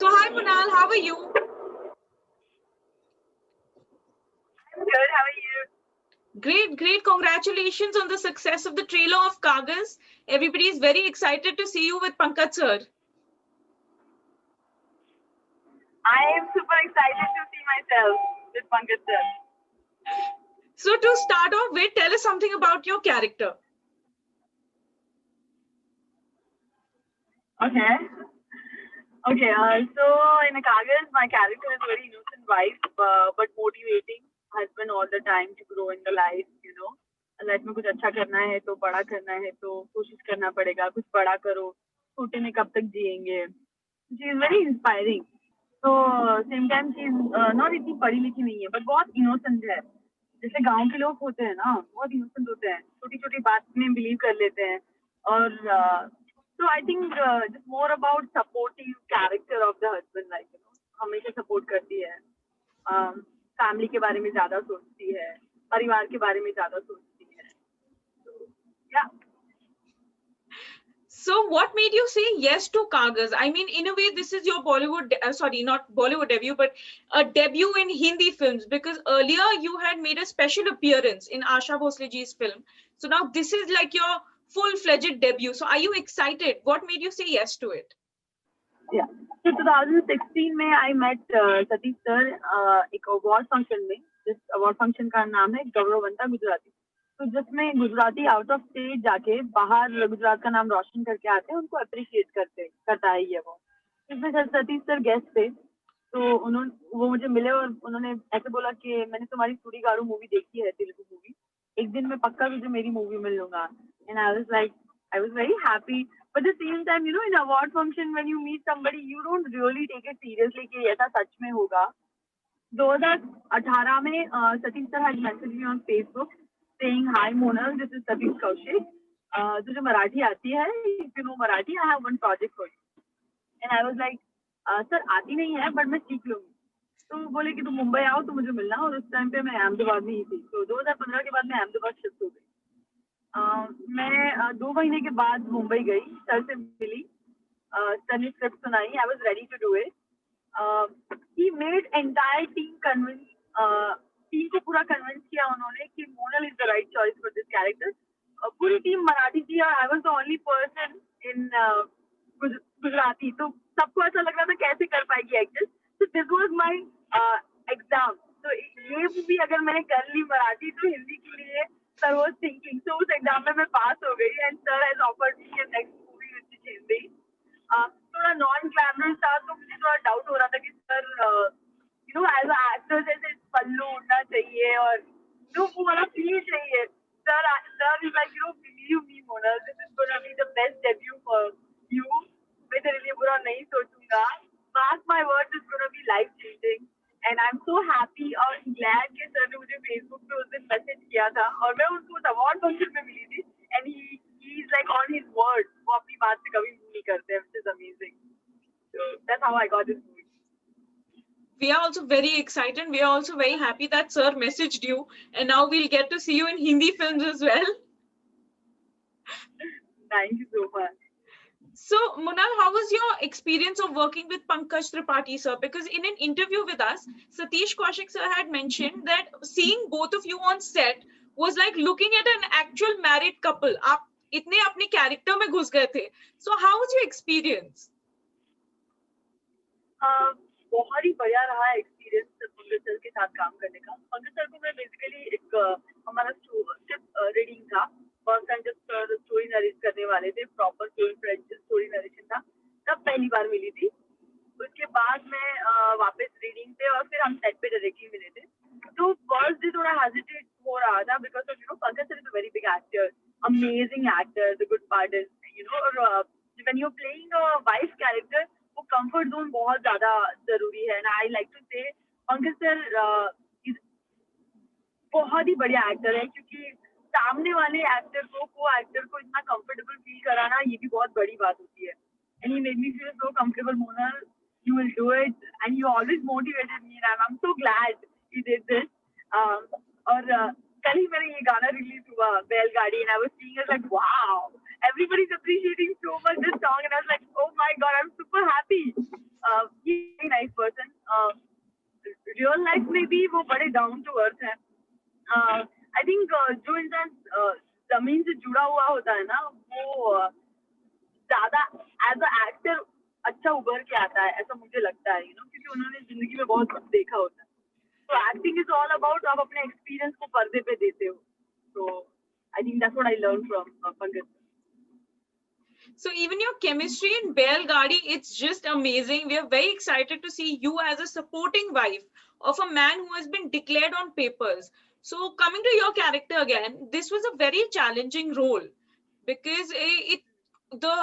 So hi Munal, how are you? I'm good. How are you? Great. Congratulations on the success of the trailer of Kagas. Everybody is very excited to see you with Pankaj sir. I am super excited to see myself with Pankaj sir. So to start off with, tell us something about your character. Okay. Okay. So in a Kagas, my character is very innocent wife, but motivating husband all the time to grow in the life. Life में कुछ अच्छा करना है तो बड़ा करना है तो कोशिश करना पड़ेगा कुछ बड़ा करो छोटे में कब तक जिएंगे शी इज वेरी इंस्पायरिंग तो सेम टाइम शी नॉट इतनी पढ़ी लिखी नहीं है बट बहुत इनोसेंट है जैसे गांव के लोग होते हैं ना बहुत इनोसेंट होते हैं छोटी छोटी बात में बिलीव कर लेते हैं और तो I think just more about supportive character of the husband like हमेशा सपोर्ट करती है फैमिली के बारे में ज्यादा सोचती है परिवार के बारे में ज्यादा सोचती है या So what made you say yes to Kagas? I mean, in a way, this is your Bollywood, sorry, not Bollywood debut, but a debut in Hindi films, because earlier you had made a special appearance in Asha Bhosle ji's film. So now this is like your full-fledged debut. So are you excited? What made you say yes to it? Yeah. So 2016 में I met Satish sir एक award function में जिस award function का नाम है गौरवंता गुजराती तो जिसमें Gujarati out of state जाके बाहर गुजरात का नाम रोशन करके आते हैं उनको अप्रिशिएट करता है ये वो इसमें सतीश सर गेस्ट थे तो वो मुझे मिले और उन्होंने ऐसे बोला कि मैंने तुम्हारी सुडीगारू मूवी देखी है तेलुगु मूवी एक दिन मैं पक्का तुझे मेरी मूवी मिल लूंगा and I was very happy but at the same time in award function when you meet somebody you don't really take it seriously कि ऐसा सच में होगा 2018 में Satish sir had messaged me on Facebook saying hi Monal this is Satish Kaushik तुझे मराठी आती है if you know Marathi I have one project for you and I was like sir आती नहीं है बट मैं सीख लूंगी तो बोले कि तुम मुंबई आओ तो मुझे मिलना और उस टाइम पे मैं अहमदाबाद में ही थी तो 2015 के बाद मैं अहमदाबाद शिफ्ट हो गई मैं 2 महीने के बाद मुंबई गई सर से मिली सर ने स्क्रिप्ट सुनाई I was ready to do it he made entire team convince team को पूरा कन्विंस किया उन्होंने कि Monal is the right choice for this character पूरी टीम मराठी थी और I was the only person in Gujarati तो सबको ऐसा लग रहा था कैसे कर पाएगी एक्ट्रेस तो दिस वाज माय एग्जाम तो ये मूवी अगर मैंने कर ली मराठी तो हिंदी के लिए सर वाज थिंकिंग सो उस एग्जाम में मैं पास हो गई and sir has offered me next movie which is Hindi थोड़ा नॉन ग्लैमरस था तो मुझे थोड़ा डाउट हो रहा था कि सर एज अ एक्टर जैसे पल्लू उड़ना चाहिए और वो वाला फील चाहिए sir is like believe me Monal this is gonna be the best debut for you मैं तेरे लिए बुरा नहीं सोचूंगा mark my words is gonna be life changing and I am so happy और ग्लैड कि सर ने मुझे फेसबुक पे उस दिन मैसेज किया था और मैं उनको उस अवार्ड फंक्शन में मिली थी and he is like on his word वो अपनी बात से कभी नहीं करते हैं which is amazing so that's how I got this movie We are also very excited. We are also very happy that sir messaged you, and now we'll get to see you in Hindi films as well. Thank you so much. So, Munal, how was your experience of working with Pankaj Tripathi, sir? Because in an interview with us, Satish Kaushik, sir, had mentioned that seeing both of you on set was like looking at an actual married couple. आप इतने अपने character में घुस गए थे. So, how was your experience? बहुत ही बढ़िया रहा एक्सपीरियंस पंकज सर के साथ काम करने का पंकज सर को मैं बेसिकली एक हमारा स्क्रिप्ट रीडिंग था फर्स्ट टाइम जब सर स्टोरी नरेट करने वाले थे प्रॉपर स्टोरी नरेशन था तब पहली बार मिली थी उसके बाद मैं वापस रीडिंग पे और फिर हम सेट पे डायरेक्टली मिले थे तो फर्स्ट डे थोड़ा हेजिटेट हो रहा था because of Pankaj sir is a very big actor amazing actor the good part is और when you playing a wife character वो कंफर्ट जोन बहुत ज्यादा जरूरी है एंड आई लाइक टू से पंकज सर बहुत ही बढ़िया एक्टर है क्योंकि सामने वाले एक्टर को एक्टर को इतना कंफर्टेबल फील कराना ये भी बहुत बड़ी बात होती है and he made me feel so comfortable Monal you will do it and you always motivated me and I am so glad you did this और कल ही मेरा ये गाना रिलीज हुआ बैलगाड़ी and I was seeing it like wow everybody's appreciating so much this song and I was like oh my god I'm super happy ये nice person, real life में भी वो बड़े डाउन टू अर्थ है। I think जो इंसान जमीन से जुड़ा हुआ होता है ना, वो ज्यादा एज अ एक्टर अच्छा उभर के आता है, ऐसा मुझे लगता है, क्योंकि उन्होंने जिंदगी में बहुत कुछ देखा होता है। तो एक्टिंग इज ऑल अबाउट आप अपने एक्सपीरियंस को पर्दे पे देते हो। तो I think that's what I learn from Pankaj. So even your chemistry in Belgadi, it's just amazing. We are very excited to see you as a supporting wife of a man who has been declared on papers. So coming to your character again, this was a very challenging role because the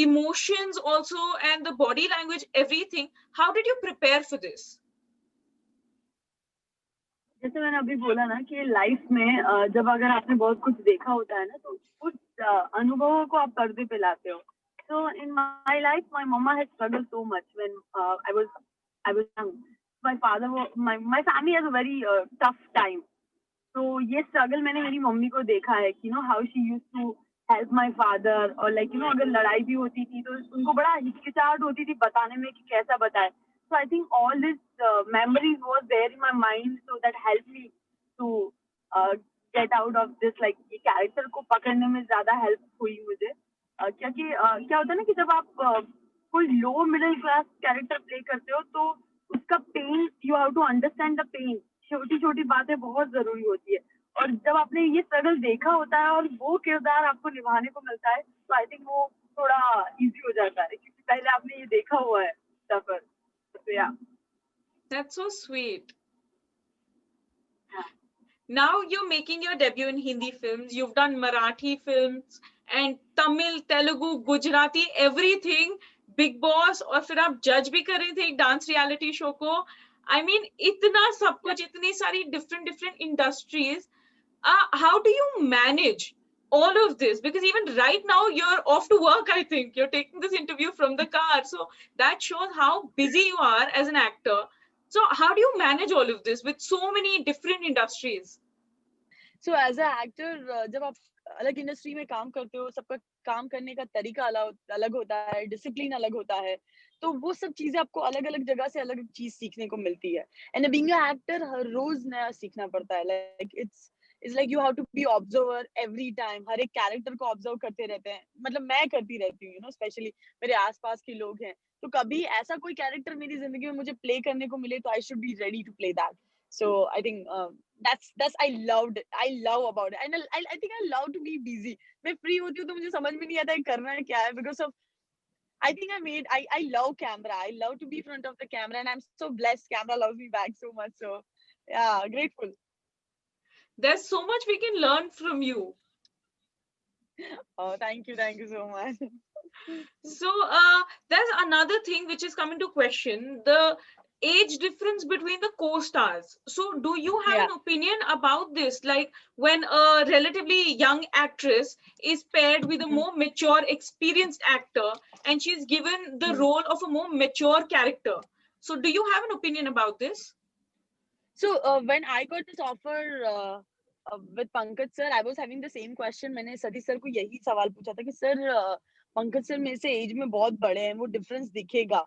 emotions also and the body language, everything. How did you prepare for this? जैसे मैंने अभी बोला ना कि life में जब अगर आपने बहुत कुछ देखा होता है ना, तो उस अनुभवों को आप पर्दे पे लाते हो। So in my life, my mama had struggled so much when I was young. My father, my family has a very tough time. So ये struggle मैंने मेरी मम्मी को देखा है कि how she used to help my father, और like अगर लड़ाई भी होती थी तो उनको बड़ा हिचकिचाहट होती थी बताने में कि कैसा बताए। So I think all this memories was there in my mind, so that helped me to get out of this, like ये character को पकड़ने में ज़्यादा help हुई मुझे। क्योंकि क्या होता है ना कि जब आप कोई low middle class character play करते हो तो उसका pain, you have to understand the pain. छोटी छोटी बातें बहुत जरूरी होती है, और जब आपने ये स्ट्रगल देखा होता है और वो किरदार आपको निभाने को मिलता है, तो आई थिंक वो थोड़ा इजी हो जाता है क्योंकि पहले आपने ये देखा हुआ है सफर। So yeah. That's so sweet. Now you're making your debut in Hindi films. You've done Marathi films and Tamil, Telugu, Gujarati, everything. Big Boss, और फिर आप जज भी कर रहे थे एक डांस रियलिटी शो को। I mean, इतना सब कुछ, इतनी सारी different industries. How do you manage all of this? Because even right now you're off to work, I think. You're taking this interview from the car. So that shows how busy you are as an actor. So how do you manage all of this with so many different industries? So as an actor, जब आप अलग industry में काम करते हो, सबका काम करने का तरीका अलग होता है, डिसिप्लिन अलग होता है, तो वो सब चीजें आपको अलग अलग जगह से अलग चीज सीखने को मिलती है। एंड बीइंग अ एक्टर हर रोज नया सीखना पड़ता है। Like it's like you have to be observer every time. हर एक कैरेक्टर को ऑब्जर्व करते रहते हैं, मतलब मैं करती रहती हूँ, स्पेशली मेरे आसपास के लोग हैं, तो कभी ऐसा कोई कैरेक्टर मेरी जिंदगी में मुझे प्ले करने को मिले तो I should be ready to play that. So I think that's I love about it, and I think I love to be busy. मैं free होती हूँ तो मुझे समझ में नहीं आता है करना है क्या है, because of I think I love camera. I love to be in front of the camera, and I'm so blessed. Camera loves me back so much. So yeah, grateful. There's so much we can learn from you. Oh, thank you so much. So there's another thing which is coming to question, the age difference between the co-stars. So do you have an opinion about this? Like when a relatively young actress is paired with a more mature, experienced actor, and she's given the role of a more mature character. So do you have an opinion about this? So when I got this offer with Pankaj sir, I was having the same question. मैंने Satish sir को यही सवाल पूछा था कि sir Pankaj sir मेरे से as में बहुत बड़े हैं, वो डिफरेंस दिखेगा,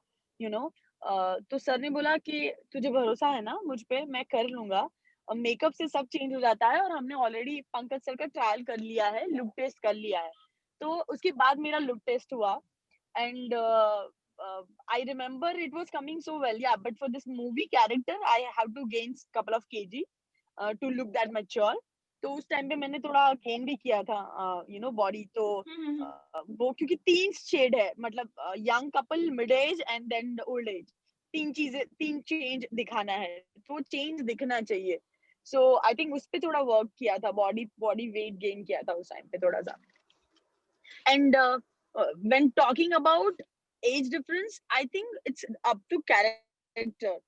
तो सर ने बोला कि तुझे भरोसा है ना मुझ पे, मैं कर लूंगा, और मेकअप से सब चेंज हो जाता है, और हमने ऑलरेडी पंकज सर का ट्रायल कर लिया है, लुक टेस्ट कर लिया है। तो उसके बाद मेरा लुक टेस्ट हुआ, and I remember it was coming so well, yeah, but for this movie character I have to gain couple of kg to look that mature. तो उस टाइम पे मैंने थोड़ा गेन भी किया था बॉडी, तो वो क्योंकि 3 शेड है, मतलब young couple, mid age and then old age, 3 change दिखाना है, तो चेंज दिखना चाहिए। सो आई थिंक उस पे थोड़ा वर्क किया था, बॉडी वेट गेन किया था उस टाइम पे थोड़ा सा। And when talking about age difference, I think it's up to character,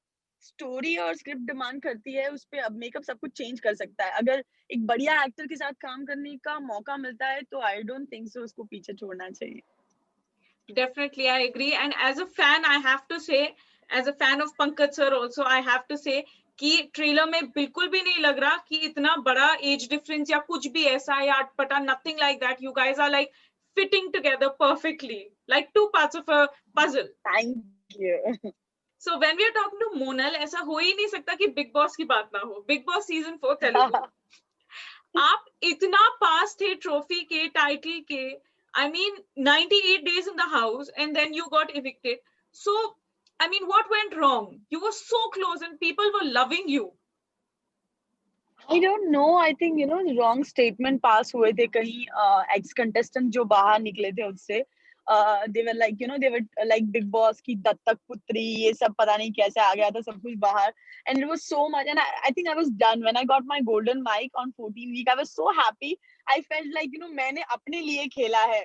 story और स्क्रिप्ट डिमांड करती है, उस पे अब मेकअप सब कुछ चेंज कर सकता है। अगर एक बढ़िया एक्टर के साथ काम करने का मौका मिलता है तो आई डोंट थिंक सो उसको पीछे छोड़ना चाहिए। Definitely, I agree. And as a fan, I have to say, as a fan of Pankaj sir also, I have to say कि ट्रेलर में बिल्कुल भी नहीं लग रहा कि इतना बड़ा एज डिफरेंस या कुछ भी ऐसा या अटपटा, nothing like that. You guys are like fitting together perfectly, like two parts of a puzzle. Thank you. So when we are talking to Monal, ऐसा हो ही नहीं सकता कि बिग बॉस की बात ना हो. Big boss season 4 Telugu. आप इतना पास थे ट्रॉफी के, टाइटल के. I mean, 98 days in the house and then you got evicted. So, I mean, what went wrong? You were so close and people were loving you. I don't know. I think wrong statement pass हुए थे कहीं ex contestant जो बाहर निकले थे उससे. They were like they were like Big Boss की दत्तक पुत्री, ये सब पता नहीं कैसे आ गया था सब कुछ बाहर. And it was so much. And I think I was done when I got my golden mic on 14 week. I was so happy. I felt like मैंने अपने लिए खेला है.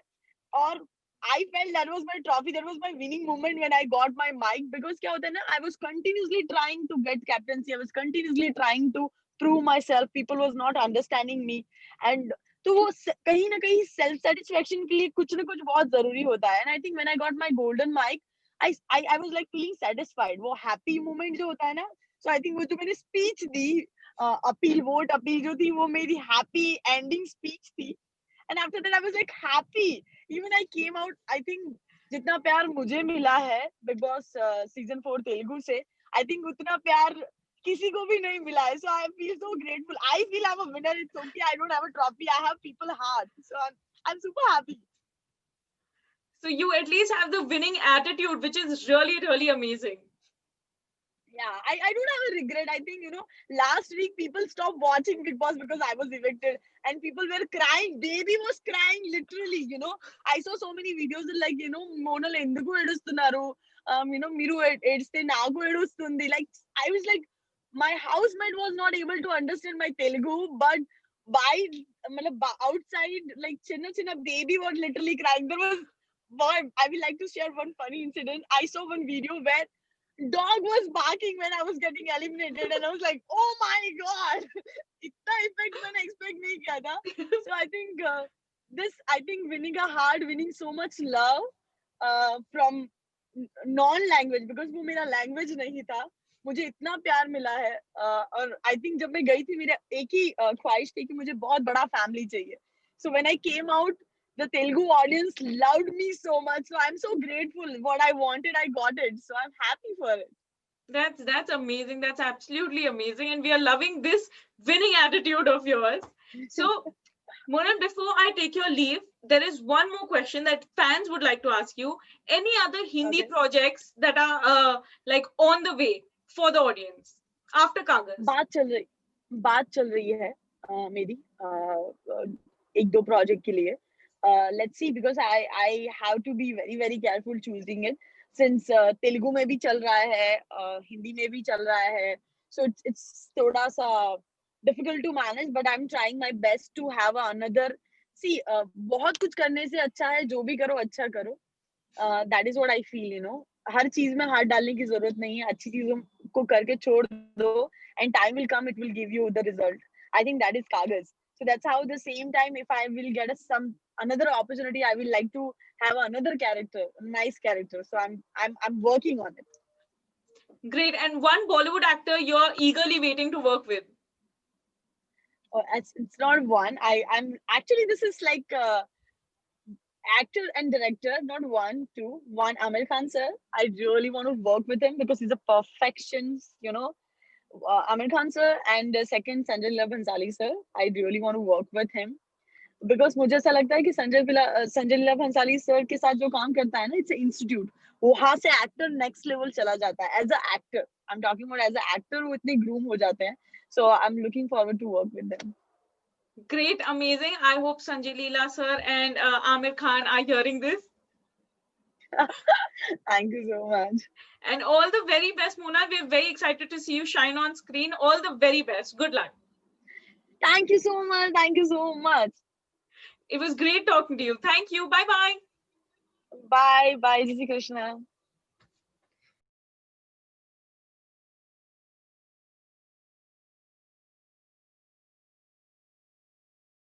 और I felt that was my trophy. That was my winning moment when I got my mic. Because क्या होता है ना, I was continuously trying to get captaincy. I was continuously trying to prove myself. People was not understanding me. And तो वो कहीं ना कहीं self satisfaction के लिए कुछ ना कुछ बहुत जरूरी होता है. And I think when I got my golden mic, I was like feeling satisfied. वो happy moment जो होता है ना. So I think वो जो मैंने speech दी, appeal vote appeal जो थी वो मेरी happy ending speech थी. And after that I was like happy. Even I came out, I think जितना प्यार मुझे मिला है Big Boss season 4 तेलुगु से, I think उतना प्यार किसी को भी नहीं मिला है. So I feel so grateful. I feel I'm a winner. It's okay. I don't have a trophy. I have people heart. So I'm super happy. So you at least have the winning attitude, which is really, really amazing. Yeah, I don't have a regret. I think, last week people stopped watching Big Boss because I was evicted and people were crying. Baby was crying literally, I saw so many videos like, Monal enduku edustunaru, Miru edste nagu edustundi. Like, I was like, my housemate was not able to understand my Telugu, but outside, like, chinna baby was literally crying. There was, I will like to share one funny incident. I saw one video where dog was barking when I was getting eliminated, and I was like, "Oh my god!" इतना effect मैंने expect नहीं किया था. So I think winning a heart, winning so much love from non-language, because वो मेरा language नहीं था. मुझे इतना प्यार मिला है. और I think जब मैं गई थी मेरा एक ही ख्वाहिश थी कि मुझे बहुत बड़ा family चाहिए. So when I came out, the Telugu audience loved me so much. So I'm so grateful. What I wanted, I got it. So I'm happy for it. That's amazing. That's absolutely amazing. And we are loving this winning attitude of yours. So, Monal, before I take your leave, there is one more question that fans would like to ask you. Any other Hindi projects that are like on the way for the audience after Kaagaz? बात चल रही है मेरी एक दो project के लिए. Let's see, because I have to be very very careful choosing it, since Telugu में भी चल रहा है, हिंदी में भी चल रहा है. So it's थोड़ा सा difficult to manage, but I'm trying my best to have another. See, बहुत कुछ करने से अच्छा है जो भी करो अच्छा करो. That is what I feel. हर चीज में हाथ डालने की जरूरत नहीं है. अच्छी चीजों को करके छोड़ दो, and time will come, it will give you the result. I think that is Kaagaz. So that's how, the same time, if I will get another opportunity, I will like to have another character, a nice character. So I'm working on it. Great. And one Bollywood actor you're eagerly waiting to work with? It's not one. I'm actually, this is like actor and director, not one, two. One, Amir Khan sir. I really want to work with him because he's a perfection, Amir Khan sir. And second, Sanjay Leela Bhansali sir. I really want to work with him because मुझे ऐसा लगता है कि Sanjay Leela Bhansali sir के साथ जो काम करता है ना, it's an institute. वहां से actor next level चला जाता है. As an actor, I'm talking about as an actor, वो इतने groom हो जाते हैं. So I'm looking forward to work with them. Great, amazing. I hope Sanjay Leela sir and Amir Khan are hearing this. Thank you so much. And all the very best, Monal. We're very excited to see you shine on screen. All the very best. Good luck. Thank you so much. Thank you so much. It was great talking to you. Thank you. Bye-bye. Bye. Bye, Jai Shri Krishna.